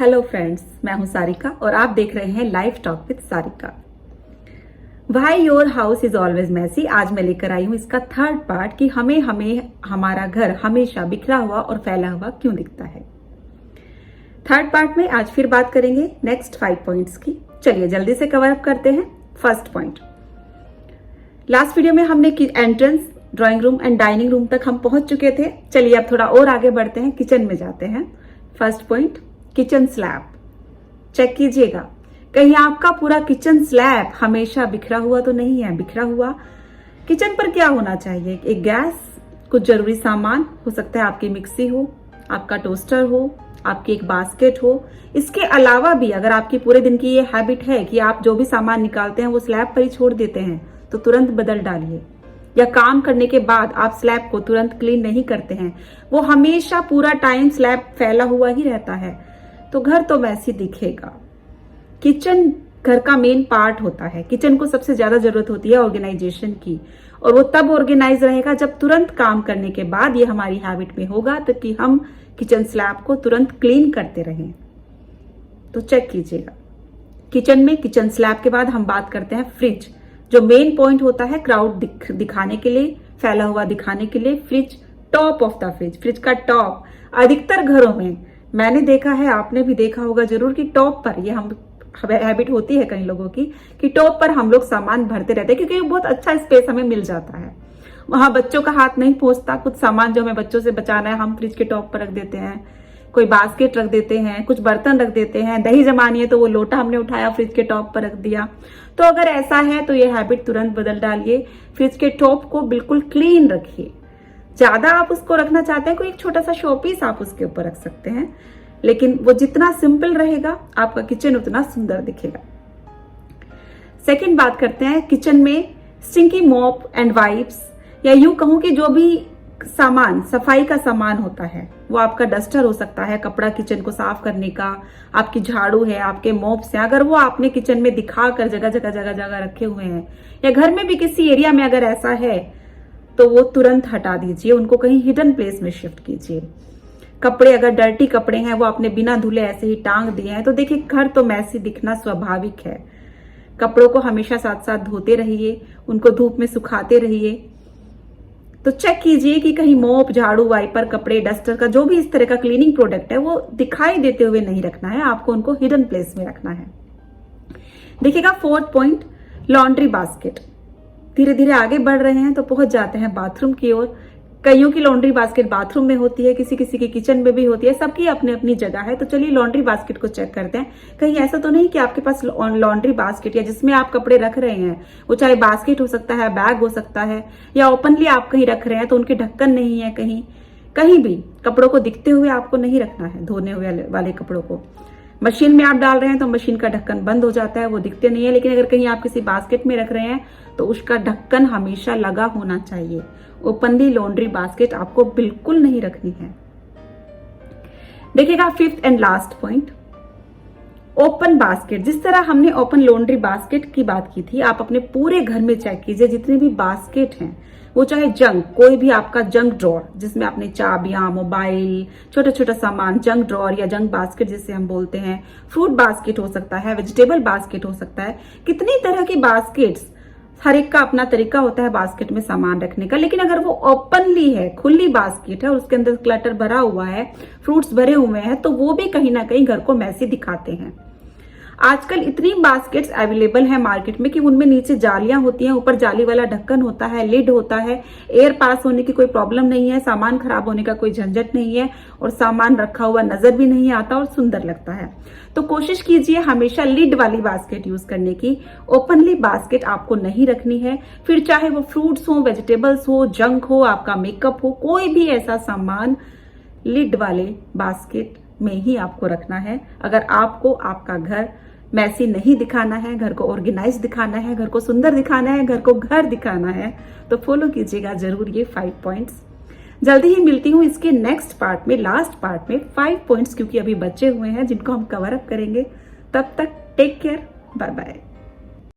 Hello friends, मैं हूं सारिका और आप देख रहे हैं live talk with Sarika. Why your house is always messy. आज मैं लेकर आई हूं इसका थर्ड पार्ट कि हमें हमारा घर हमेशा बिखरा हुआ और फैला हुआ क्यों दिखता है। थर्ड पार्ट में आज फिर बात करेंगे नेक्स्ट 5 पॉइंट्स की। चलिए जल्दी से कवर अप करते हैं। फर्स्ट पॉइंट, लास्ट वीडियो में हमने entrance, drawing room and dining room तक हम पहुंच चुके थे। चलिए अब थोड़ा और आगे बढ़ते हैं, किचन में जाते हैं। First point, kitchen slab. Check कीजिएगा कहीं आपका पूरा किचन स्लैब हमेशा बिखरा हुआ तो नहीं है। बिखरा हुआ किचन पर क्या होना चाहिए? एक गैस, कुछ जरूरी सामान, हो सकता है आपकी मिक्सी हो, आपका टोस्टर हो, आपकी एक बास्केट हो। इसके अलावा भी अगर आपकी पूरे दिन की ये हैबिट है कि आप जो भी सामान निकालते हैं वो स्लैब पर ही छोड़ देते हैं, तो तुरंत बदल डालिए। या काम करने के बाद आप स्लैब को तुरंत क्लीन नहीं करते हैं, वो हमेशा पूरा टाइम स्लैब फैला हुआ ही रहता है, तो घर तो वैसे दिखेगा। किचन घर का मेन पार्ट होता है। किचन को सबसे ज्यादा जरूरत होती है ऑर्गेनाइजेशन की, और वो तब ऑर्गेनाइज रहेगा जब तुरंत काम करने के बाद ये हमारी हैबिट में होगा, तो कि हम किचन स्लैब को तुरंत क्लीन करते रहें। तो चेक कीजिएगा। किचन में किचन स्लैब के बाद हम बात करते हैं फ्रिज, जो मेन पॉइंट होता है क्राउड दिखाने के लिए, फैला हुआ दिखाने के लिए। Fridge, top of the fridge, fridge का टॉप। अधिकतर घरों में मैंने देखा है, आपने भी देखा होगा जरूर, कि टॉप पर, ये हम हैबिट होती है कई लोगों की, कि टॉप पर हम लोग सामान भरते रहते हैं, क्योंकि बहुत अच्छा स्पेस हमें मिल जाता है। वहां बच्चों का हाथ नहीं पहुंचता। कुछ सामान जो हमें बच्चों से बचाना है हम फ्रिज के टॉप पर रख देते हैं। कोई बास्केट रख देते हैं, कुछ बर्तन रख देते हैं, दही जमानी है तो वो लोटा हमने उठाया फ्रिज के टॉप पर रख दिया। तो अगर ऐसा है तो ये हैबिट तुरंत बदल डालिए। फ्रिज के टॉप को बिल्कुल क्लीन रखिए। ज्यादा आप उसको रखना चाहते हैं, कोई एक छोटा सा शोपीस आप उसके ऊपर रख सकते हैं, लेकिन वो जितना सिंपल रहेगा आपका किचन उतना सुंदर दिखेगा। सेकंड बात करते हैं किचन में स्टिंकी मॉप एंड वाइप्स, या यूं कहूं कि जो भी सामान, सफाई का सामान होता है, वो आपका डस्टर हो सकता है, कपड़ा किचन को साफ करने का, आपकी झाड़ू है, आपके मॉप्स हैं, अगर वो आपने किचन में दिखाकर जगह जगह रखे हुए हैं, या घर में भी किसी एरिया में अगर ऐसा है, तो वो तुरंत हटा दीजिए, उनको कहीं हिडन प्लेस में शिफ्ट कीजिए। कपड़े, अगर डर्टी कपड़े हैं वो आपने बिना धुले ऐसे ही टांग दिए हैं, तो देखिए घर तो मैसी दिखना स्वाभाविक है। कपड़ों को हमेशा साथ साथ धोते रहिए, उनको धूप में सुखाते रहिए। तो चेक कीजिए कि कहीं मोप, झाड़ू, वाइपर, कपड़े, डस्टर का जो भी इस तरह का क्लीनिंग प्रोडक्ट है वो दिखाई देते हुए नहीं रखना है, आपको उनको हिडन प्लेस में रखना है। देखिएगा फोर्थ पॉइंट, लॉन्ड्री बास्केट। धीरे धीरे आगे बढ़ रहे हैं तो पहुंच जाते हैं बाथरूम की ओर। कईयों की लॉन्ड्री बास्केट बाथरूम में होती है, किसी किसी की किचन में भी होती है, सबकी अपनी अपनी जगह है। तो चलिए लॉन्ड्री बास्केट को चेक करते हैं। कहीं ऐसा तो नहीं कि आपके पास लॉन्ड्री बास्केट या जिसमें आप कपड़े रख रहे हैं, वो चाहे बास्केट हो सकता है, बैग हो सकता है, या ओपनली आप कहीं रख रहे हैं तो उनके ढक्कन नहीं है। कहीं भी कपड़ों को दिखते हुए आपको नहीं रखना है। धोने हुए वाले कपड़ों को मशीन में आप डाल रहे हैं तो मशीन का ढक्कन बंद हो जाता है, वो दिखते नहीं है। लेकिन अगर कहीं आप किसी बास्केट में रख रहे हैं तो उसका ढक्कन हमेशा लगा होना चाहिए। ओपनली लॉन्ड्री बास्केट आपको बिल्कुल नहीं रखनी है। देखिएगा fifth and last point, open basket. जिस तरह हमने ओपन लॉन्ड्री बास्केट की बात की थी, आप अपने पूरे घर में चेक कीजिए, जितने भी बास्केट हैं, वो चाहे जंक, कोई भी आपका जंक ड्रॉर जिसमें आपने चाबियां, मोबाइल, छोटा छोटा सामान, जंक ड्रॉर या जंक बास्केट जिसे हम बोलते हैं, फ्रूट बास्केट हो सकता है, वेजिटेबल बास्केट हो सकता है, कितनी तरह की बास्केट्स, हर एक का अपना तरीका होता है बास्केट में सामान रखने का। लेकिन अगर वो ओपनली है, खुली बास्केट है और उसके अंदर क्लटर भरा हुआ है, फ्रूट्स भरे हुए हैं, तो वो भी कहीं ना कहीं घर को मैसी दिखाते हैं। आजकल इतनी बास्केट्स अवेलेबल है मार्केट में कि उनमें नीचे जालियां होती हैं, ऊपर जाली वाला ढक्कन होता है, लिड होता है, एयर पास होने की कोई प्रॉब्लम नहीं है, सामान खराब होने का कोई झंझट नहीं है, और सामान रखा हुआ नजर भी नहीं आता और सुंदर लगता है। तो कोशिश कीजिए हमेशा लिड वाली बास्केट यूज करने की। ओपनली बास्केट आपको नहीं रखनी है। फिर चाहे वो फ्रूट्स हो, वेजिटेबल्स हो, जंक हो, आपका मेकअप हो, कोई भी ऐसा सामान लिड वाले बास्केट में ही आपको रखना है। अगर आपको आपका घर मैसी नहीं दिखाना है, घर को ऑर्गेनाइज दिखाना है, घर को सुंदर दिखाना है, घर को घर दिखाना है, तो फॉलो कीजिएगा जरूर ये 5 पॉइंट्स। जल्दी ही मिलती हूँ इसके नेक्स्ट पार्ट में, लास्ट पार्ट में 5 पॉइंट्स क्योंकि अभी बचे हुए हैं जिनको हम कवर अप करेंगे। तब तक टेक केयर, बाय बाय।